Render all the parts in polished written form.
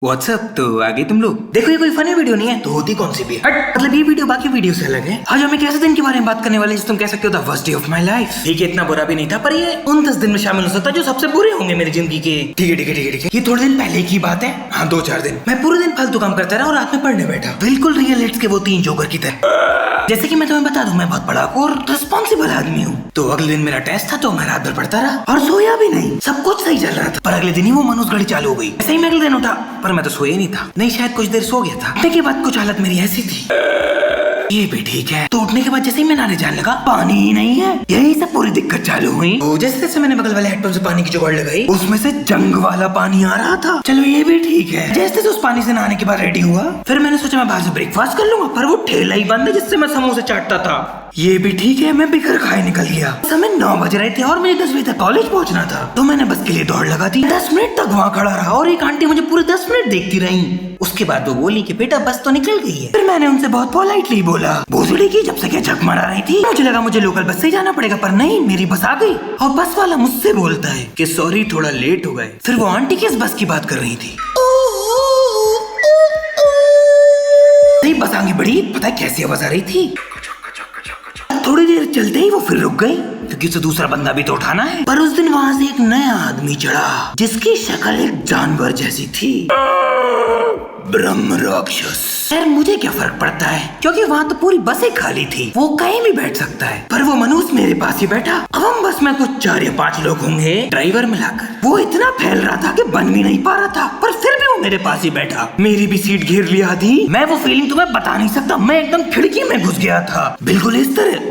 WhatsApp तो आगे तुम लोग देखो, ये कोई फनी वीडियो नहीं है तो होती कौन सी भी है। मतलब ये वीडियो बाकी वीडियो से अलग है। आज हम एक ऐसे दिन के बारे में बात करने वाले हैं तुम कह सकते हो the worst day of my life. ठीक है, इतना बुरा भी नहीं था, पर ये उन 10 दिन में शामिल हो सकता है जो सबसे बुरे होंगे मेरी जिंदगी के। ठीक है ठीक है ठीक है ठीक है, ये थोड़े दिन पहले की बात है। हाँ, 2-4 दिन मैं पूरे दिन फालतू काम करता रहा और रात में पढ़ने बैठा, बिल्कुल रियल हिट्स के वो 3 जोकर की तरह। जैसे कि मैं तुम्हें बता दूं, मैं बहुत बड़ा और रिस्पॉन्सिबल आदमी हूँ। तो अगले दिन मेरा टेस्ट था तो मैं रात भर पढ़ता रहा और सोया भी नहीं। सब कुछ सही चल रहा था, पर अगले दिन ही वो मनुष्य घड़ी चालू हो गई। ऐसे ही मैं अगले दिन उठा, पर मैं तो सोया नहीं था। नहीं, शायद कुछ देर सो गया था। उठने के बाद कुछ हालत मेरी ऐसी थी, ये भी ठीक है। तो उठने के बाद जैसे ही मैं नहाने जाने लगा, पानी ही नहीं है। यही सब पूरी दिक्कत चालू हुई। तो जैसे जैसे मैंने बगल वाले हेडपंप से पानी की जुगाड़ लगाई, उसमें से जंग वाला पानी आ रहा था। चलो ये भी ठीक है। जैसे जैसे उस पानी से नहाने के बाद रेडी हुआ, फिर मैंने सोचा मैं बाहर से ब्रेकफास्ट कर लूंगा, पर वो ठेला ही बंद है जिससे मैं समोसे चाटता था। ये भी ठीक है, मैं बिखर खाए निकल गया। समय 9 बज रहे थे और मुझे 10 बजे तक कॉलेज पहुंचना था। तो मैंने बस के लिए दौड़ लगा दी। 10 मिनट तक वहाँ खड़ा रहा और एक आंटी मुझे पूरे 10 मिनट देखती रही। उसके बाद वो बोली कि बेटा बस तो निकल गई है। फिर मैंने उनसे बहुत पोलाइटली बोला, भोसड़ी की जब से क्या झक मारा रही थी। मुझे लगा मुझे लोकल बस से ही जाना पड़ेगा, पर नहीं, मेरी बस आ गई और बस वाला मुझसे बोलता है कि सॉरी थोड़ा लेट हो गए। फिर वो आंटी किस बस की बात कर रही थी। बस आगे बढ़ी, पता है कैसी आवाज आ रही थी। थोड़ी देर चलते ही वो फिर रुक गई, क्योंकि उसे दूसरा बंदा भी तो उठाना है। पर उस दिन वहाँ से एक नया आदमी चढ़ा जिसकी शक्ल एक जानवर जैसी थी, ब्रह्म राक्षस। खैर मुझे क्या फर्क पड़ता है, क्योंकि वहाँ तो पूरी बस ही खाली थी, वो कहीं भी बैठ सकता है। पर वो मनुष्य मेरे पास ही बैठा। अब हम बस में कुछ 4 या 5 लोग होंगे, ड्राइवर मिलाकर। वो इतना फैल रहा था कि बन भी नहीं पा रहा था, पर फिर भी वो मेरे पास ही बैठा। मेरी भी सीट घेर लिया थी। मैं वो फीलिंग तुम्हें बता नहीं सकता। मैं एकदम खिड़की में घुस गया था, बिल्कुल इस तरह।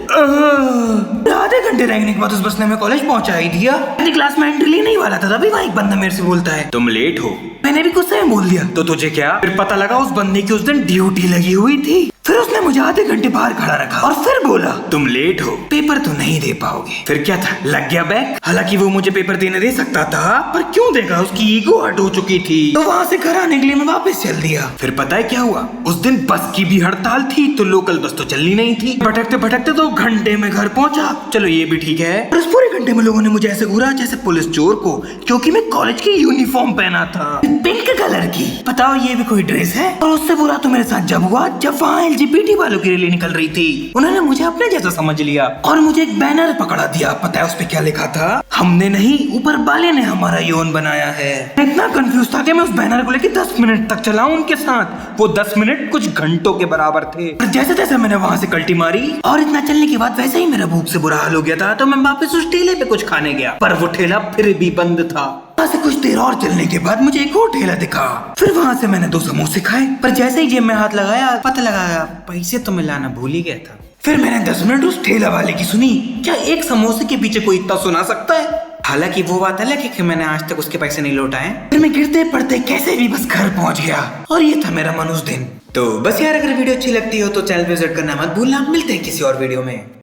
आधे घंटे रहने के बाद उस बस ने हमें कॉलेज पहुंचा ही दिया। अपनी क्लास में एंट्री लेने ही वाला था, तभी वहाँ एक बंदा मेरे से बोलता है, तुम लेट हो। मैंने भी गुस्से में बोल दिया, तो तुझे क्या। फिर पता लगा उस बंदे की उस दिन ड्यूटी लगी हुई थी। फिर उसने मुझे आधे घंटे बाहर खड़ा रखा और फिर बोला, तुम लेट हो, पेपर तो नहीं दे पाओगे। फिर क्या था, लग गया बैग। हालांकि वो मुझे पेपर देने दे सकता था, पर क्यों देगा, उसकी ईगो हर्ट हो चुकी थी। तो वहाँ से घर आने के लिए मैं वापस चल दिया। फिर पता है क्या हुआ, उस दिन बस की भी हड़ताल थी, तो लोकल बस तो चलनी नहीं थी। भटकते भटकते 2 घंटे में घर पहुंचा। चलो ये भी ठीक है। पर उस पूरे घंटे में लोगों ने मुझे ऐसे घूरा जैसे पुलिस चोर को, क्योंकि मैं कॉलेज की यूनिफॉर्म पहना था, पिंक कलर की। बताओ ये भी कोई ड्रेस है। और उससे बुरा तो मेरे साथ जब हुआ, जब वहाँ LGBT वालों की रैली निकल रही थी। उन्होंने मुझे अपने जैसा समझ लिया और मुझे एक बैनर पकड़ा दिया। पता है उस पे क्या लिखा था, हमने नहीं, ऊपर वाले ने हमारा यौन बनाया है। इतना कंफ्यूज था कि मैं उस बैनर को लेकर 10 मिनट तक चला उनके साथ। वो 10 मिनट कुछ घंटों के बराबर थे। पर जैसे जैसे मैंने वहाँ से कल्टी मारी और इतना चलने के बाद वैसे ही मेरा भूख से बुरा हाल हो गया था, तो मैं वापस उस ठेले पे कुछ खाने गया, पर वो ठेला फिर भी बंद था। वहाँ से कुछ देर और चलने के बाद मुझे एक और ठेला दिखा। फिर वहाँ से मैंने 2 समोसे खाए, पर जैसे ही जेब में हाथ लगाया, पता लगाया पैसे तो मैं लाना भूल ही गया था। फिर मैंने 10 मिनट उस ठेला वाले की सुनी। क्या एक समोसे के पीछे कोई इतना सुना सकता है। हालांकि वो बात अलग है कि मैंने आज तक उसके पैसे नहीं लौटाए। फिर मैं गिरते पड़ते कैसे भी बस घर पहुंच गया, और ये था मेरा मनुष्य दिन। तो बस यार, अगर वीडियो अच्छी लगती हो तो चैनल पे विजिट करना मत भूलना। मिलते हैं किसी और वीडियो में।